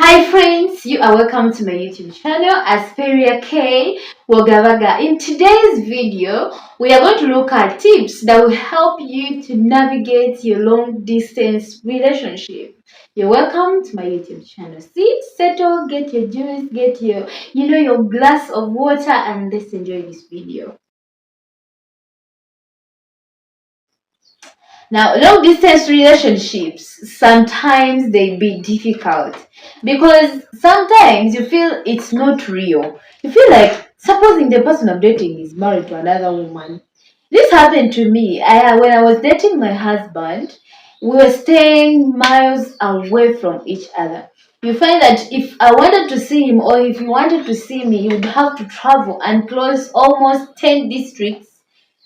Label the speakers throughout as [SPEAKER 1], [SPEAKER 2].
[SPEAKER 1] Hi friends, you are welcome to my YouTube channel Asperia K Wagawaga. In today's video, we are going to look at tips that will help you to navigate your long distance relationship. You're welcome to my YouTube channel. Sit, settle, get your juice, get your glass of water, and let's enjoy this video. Now, long distance relationships, sometimes they be difficult because sometimes you feel it's not real. You feel like supposing the person I'm dating is married to another woman. This happened to me. When I was dating my husband, we were staying miles away from each other. You find that if I wanted to see him or if he wanted to see me, he would have to travel and cross almost 10 districts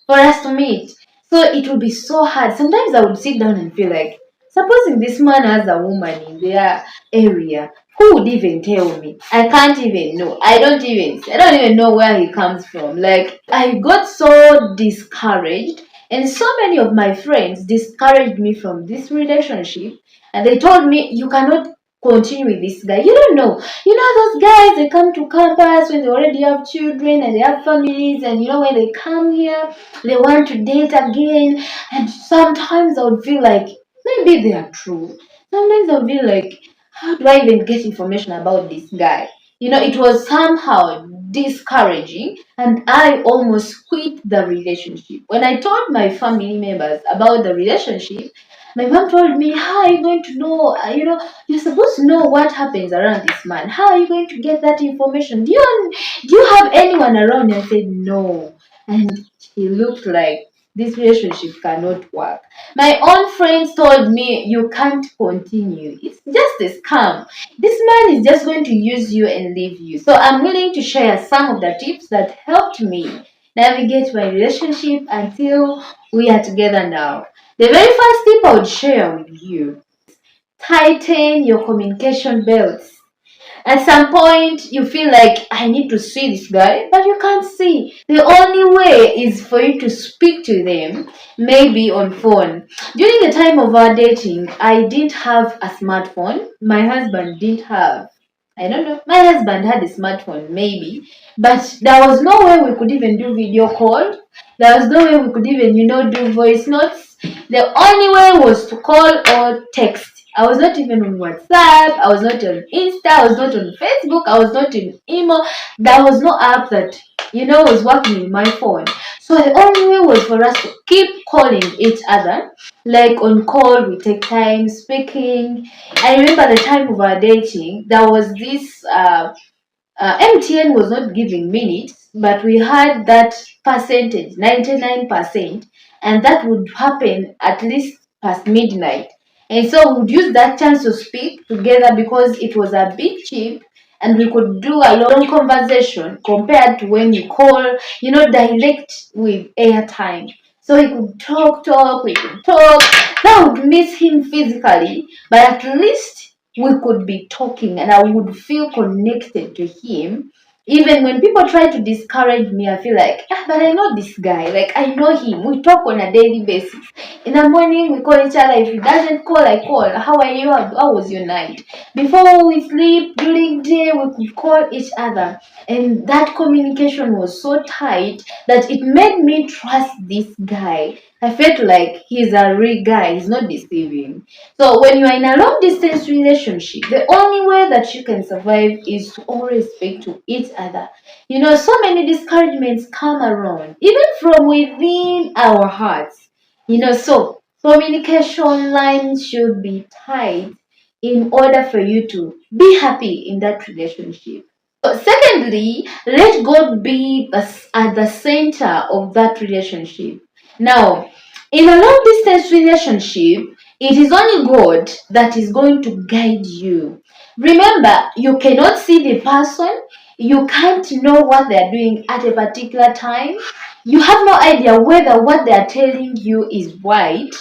[SPEAKER 1] for us to meet. So it would be so hard. Sometimes I would sit down and feel like, supposing this man has a woman in their area, who would even tell me? I can't even know. I don't even know where he comes from. Like I got so discouraged, and so many of my friends discouraged me from this relationship, and they told me you cannot continue with this guy. You don't know. You know those guys, they come to campus when they already have children and they have families, and when they come here they want to date again. And sometimes I would feel like maybe they are true. Sometimes I would feel like, how do I even get information about this guy? It was somehow discouraging, and I almost quit the relationship. When I told my family members about the relationship, my mom told me, how are you going to know? You're supposed to know what happens around this man. How are you going to get that information? Do you have anyone around? And I said, no. And he looked like this relationship cannot work. My own friends told me you can't continue. It's just a scam. This man is just going to use you and leave you. So I'm willing to share some of the tips that helped me navigate my relationship until we are together now. The very first tip I would share with you: tighten your communication belts. At some point, you feel like, I need to see this guy, but you can't see. The only way is for you to speak to them, maybe on phone. During the time of our dating, I didn't have a smartphone. My husband didn't have. I don't know. My husband had a smartphone, maybe, but there was no way we could even do video call. There was no way we could even, do voice notes. The only way was to call or text. I was not even on WhatsApp, I was not on Insta, I was not on Facebook, I was not in email. There was no app that was working in my phone. So the only way was for us to keep calling each other. Like on call, we take time speaking. I remember the time of our dating, there was this MTN was not giving minutes, but we had that percentage, 99%, and that would happen at least past midnight. And so we would use that chance to speak together because it was a bit cheap, and we could do a long conversation compared to when you call, direct with airtime. So we could we could talk. I would miss him physically, but at least we could be talking and I would feel connected to him. Even when people try to discourage me, I feel like, but I know this guy. Like, I know him. We talk on a daily basis. In the morning, we call each other. If he doesn't call, I call. How are you? How was your night? Before we sleep, during day, we could call each other. And that communication was so tight that it made me trust this guy. I felt like he's a real guy. He's not deceiving. So when you are in a long distance relationship, the only way that you can survive is to always speak to each other. So many discouragements come around, even from within our hearts. So communication lines should be tight in order for you to be happy in that relationship. So secondly, let God be at the center of that relationship. Now, in a long distance relationship, it is only God that is going to guide you. Remember, you cannot see the person, you can't know what they are doing at a particular time. You have no idea whether what they are telling you is right,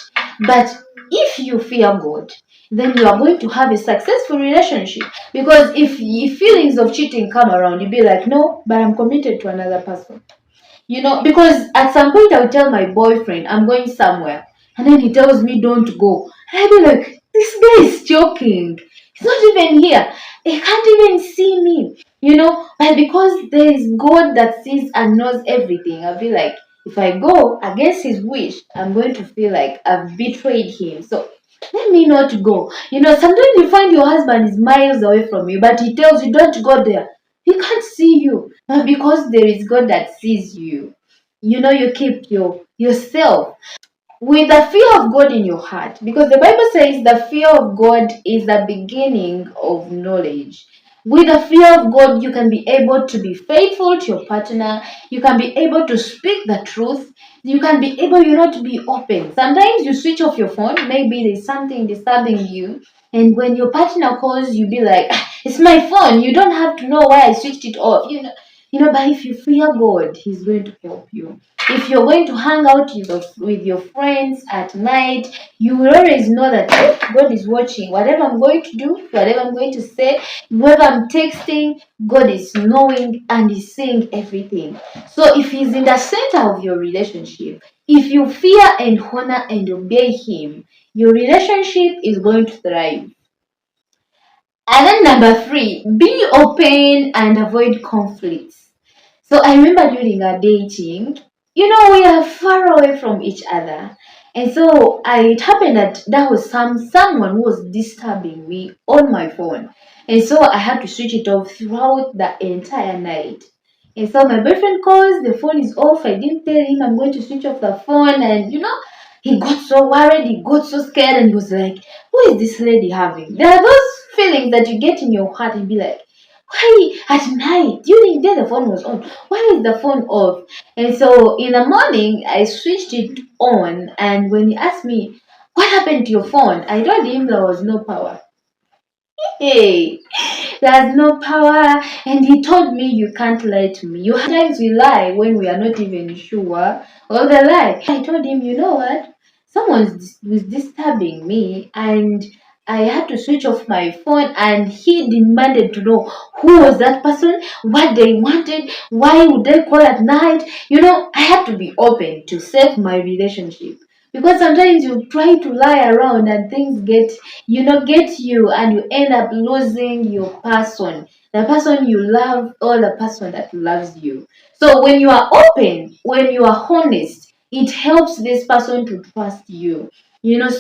[SPEAKER 1] but if you fear God, then you are going to have a successful relationship. Because if feelings of cheating come around, you'll be like, no, but I'm committed to another person. Because at some point I'll tell my boyfriend I'm going somewhere, and then he tells me don't go. And I'll be like, this guy is joking. He's not even here. he can't even see me, but because there is God that sees and knows everything, I'll be like, if I go against his wish, I'm going to feel like I've betrayed him. So let me not go. Sometimes you find your husband is miles away from you, but he tells you, don't go there. He can't see you. But because there is God that sees you, you keep yourself with the fear of God in your heart, because the Bible says the fear of God is the beginning of knowledge. With the fear of God, you can be able to be faithful to your partner, you can be able to speak the truth, you can be able, to be open. Sometimes you switch off your phone, maybe there's something disturbing you, and when your partner calls, you be like, "Ah, it's my phone, you don't have to know why I switched it off." But if you fear God, He's going to help you. If you're going to hang out with your friends at night, you will always know that God is watching. Whatever I'm going to do, whatever I'm going to say, whoever I'm texting, God is knowing and is seeing everything. So if He's in the center of your relationship, if you fear and honor and obey Him, your relationship is going to thrive. And then number three, be open and avoid conflicts. So I remember during our dating, we are far away from each other. And so it happened that there was someone who was disturbing me on my phone. And so I had to switch it off throughout the entire night. And so my boyfriend calls, the phone is off. I didn't tell him I'm going to switch off the phone. And he got so worried, he got so scared, and he was like, who is this lady having? There are those feelings that you get in your heart and be like, why at night during the day the phone was on, why is the phone off? And so in the morning I switched it on, and when he asked me what happened to your phone, I told him there was no power. Hey, there's no power. And he told me, you can't lie to me. You sometimes we lie when we are not even sure of the lie. I told him, you know what, was disturbing me, and I had to switch off my phone, and he demanded to know who was that person, what they wanted, why would they call at night. I had to be open to save my relationship, because sometimes you try to lie around and things get you, and you end up losing your person, the person you love, or the person that loves you. So when you are open, when you are honest, it helps this person to trust you.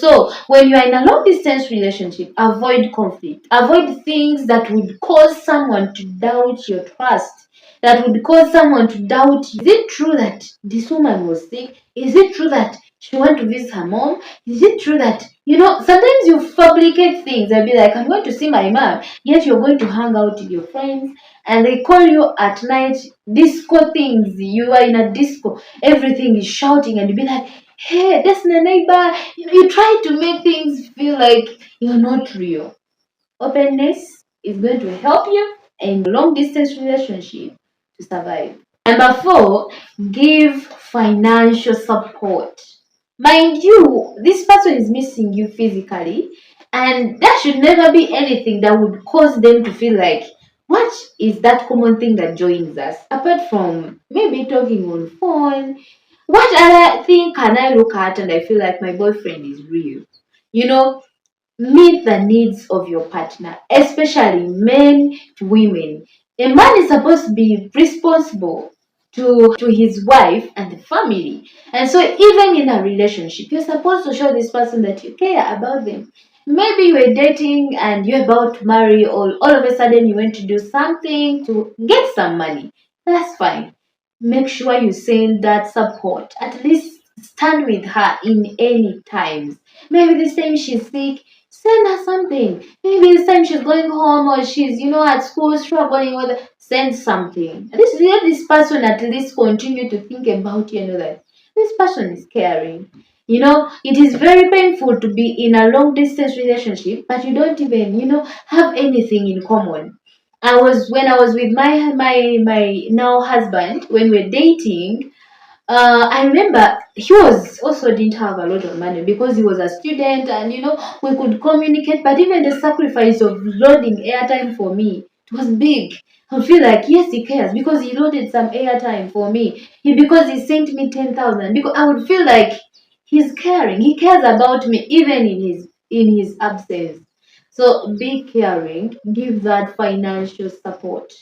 [SPEAKER 1] So when you are in a long distance relationship, avoid conflict, avoid things that would cause someone to doubt your trust, that would cause someone to doubt you. Is it true that this woman was sick? Is it true that she went to visit her mom? Is it true that, sometimes you fabricate things and be like, I'm going to see my mom, yet you're going to hang out with your friends, and they call you at night, disco things. You are in a disco, everything is shouting, and you be like, hey, that's my neighbor. You try to make things feel like you're not real. Openness is going to help you in long distance relationship to survive. Number four, give financial support. Mind you, this person is missing you physically, and that should never be anything that would cause them to feel like, what is that common thing that joins us? Apart from maybe talking on phone, what other thing can I look at and I feel like my boyfriend is real? You know, Meet the needs of your partner, especially men, women. A man is supposed to be responsible to his wife and the family. And so even in a relationship, you're supposed to show this person that you care about them. Maybe you were dating and you're about to marry, or all of a sudden you went to do something to get some money. That's fine. Make sure you send that support. At least stand with her in any times. Maybe this time she's sick, send her something. Maybe this time she's going home, or she's, at school struggling with send something. At least let this person at least continue to think about you and know that this person is caring. It is very painful to be in a long distance relationship, but you don't even, have anything in common. When I was with my now husband, when we were dating, I remember he was also didn't have a lot of money because he was a student, and we could communicate, but even the sacrifice of loading airtime for me, it was big. I feel like yes, he cares because he loaded some airtime for me. Because he sent me 10,000, because I would feel like he's caring. He cares about me even in his absence. So be caring, give that financial support.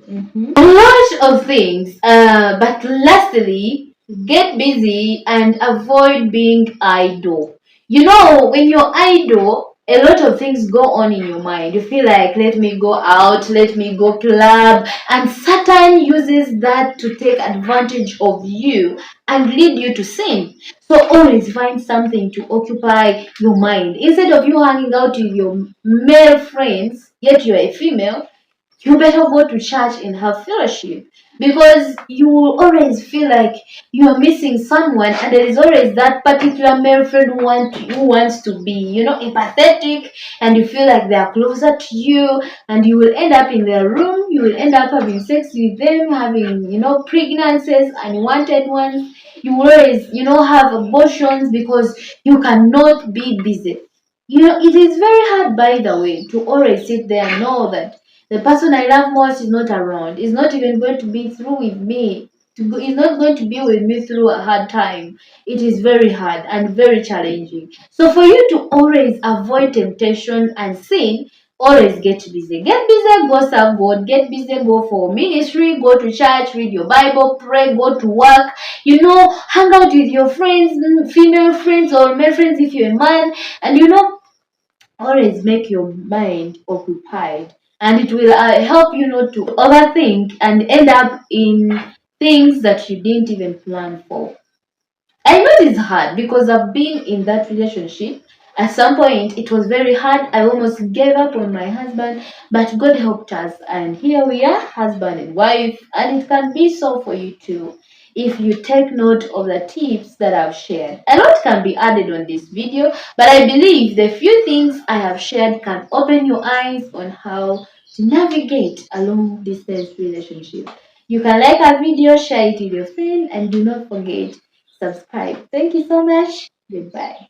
[SPEAKER 1] A lot of things, but lastly, get busy and avoid being idle. You know, when you're idle, a lot of things go on in your mind. You feel like, let me go out, let me go club, and Satan uses that to take advantage of you and lead you to sin. So always find something to occupy your mind. Instead of you hanging out with your male friends, yet you're a female, you better go to church and have fellowship, because you will always feel like you are missing someone, and there is always that particular male friend who wants to be, empathetic, and you feel like they are closer to you, and you will end up in their room, you will end up having sex with them, having, pregnancies, unwanted ones. You will always, have abortions because you cannot be busy. It is very hard, by the way, to always sit there and know that the person I love most is not around, is not even going to be through with me, is not going to be with me through a hard time. It is very hard and very challenging. So for you to always avoid temptation and sin, always get busy. Get busy, go serve God. Get busy, go for ministry, go to church, read your Bible, pray, go to work. Hang out with your friends, female friends or male friends if you're a man, and always make your mind occupied, and it will help you not to overthink and end up in things that you didn't even plan for. I know it's hard because I've been in that relationship. At some point, it was very hard. I almost gave up on my husband, but God helped us, and here we are, husband and wife, and it can be so for you too. If you take note of the tips that I've shared, a lot can be added on this video, but I believe the few things I have shared can open your eyes on how to navigate a long distance relationship. You can like our video, share it with your friend, and do not forget subscribe. Thank you so much. Goodbye.